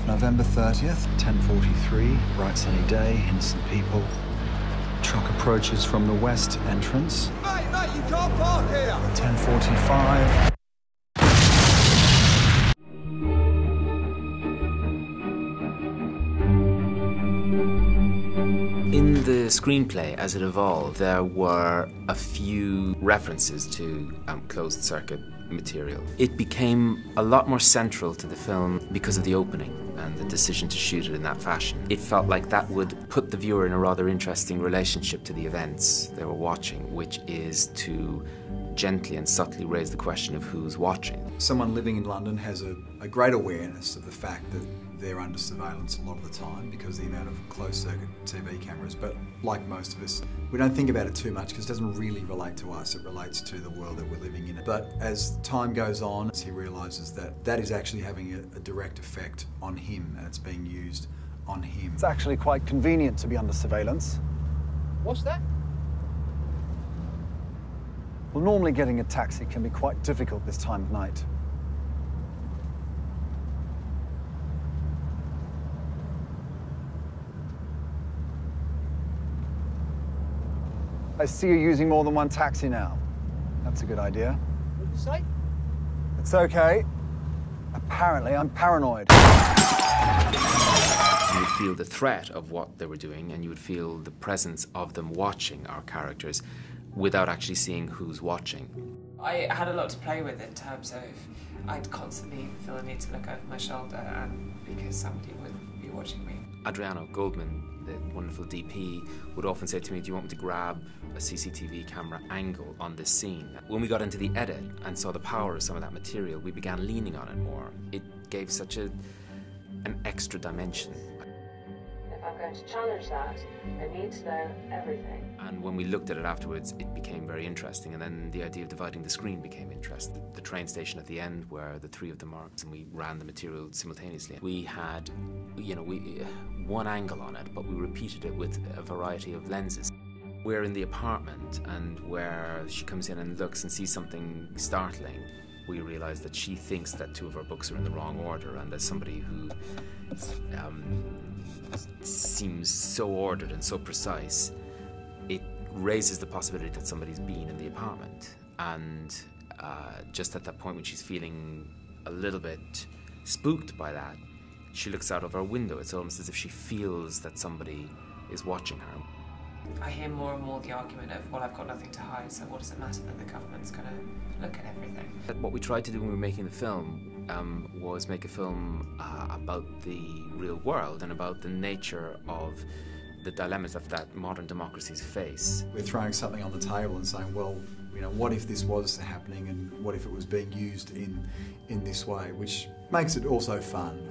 November 30th, 10:43, bright sunny day, innocent people. Truck approaches from the west entrance. Mate, you can't park here! 10:45. In the screenplay, as it evolved, there were a few references to closed-circuit material. It became a lot more central to the film because of the opening and the decision to shoot it in that fashion. It felt like that would put the viewer in a rather interesting relationship to the events they were watching, which is to gently and subtly raise the question of who's watching. Someone living in London has a great awareness of the fact that they're under surveillance a lot of the time because of the amount of closed-circuit TV cameras, but like most of us, we don't think about it too much because it doesn't really relate to us, it relates to the world that we're living in. But as time goes on, he realises that that is actually having a direct effect on him and it's being used on him. It's actually quite convenient to be under surveillance. What's that? Well, normally getting a taxi can be quite difficult this time of night. I see you're using more than one taxi now. That's a good idea. What did you say? It's okay. Apparently, I'm paranoid. You would feel the threat of what they were doing, and you would feel the presence of them watching our characters without actually seeing who's watching. I had a lot to play with in terms of I'd constantly feel the need to look over my shoulder and because somebody would be watching me. Adriano Goldman, the wonderful DP, would often say to me, do you want me to grab a CCTV camera angle on this scene? When we got into the edit and saw the power of some of that material, we began leaning on it more. It gave such an extra dimension. If I'm going to challenge that, I need to know everything. And when we looked at it afterwards, it became very interesting. And then the idea of dividing the screen became interesting. The train station at the end, where the three of them are, and we ran the material simultaneously. We had, one angle on it, but we repeated it with a variety of lenses. We're in the apartment, and where she comes in and looks and sees something startling, we realise that she thinks that two of her books are in the wrong order, and as somebody who seems so ordered and so precise, it raises the possibility that somebody's been in the apartment. And just at that point when she's feeling a little bit spooked by that, she looks out of her window. It's almost as if she feels that somebody is watching her. I hear more and more the argument of, well, I've got nothing to hide, so what does it matter that the government's going to look at everything? What we tried to do when we were making the film was make a film about the real world and about the nature of the dilemmas that modern democracies face. We're throwing something on the table and saying, well, what if this was happening and what if it was being used in this way, which makes it also fun.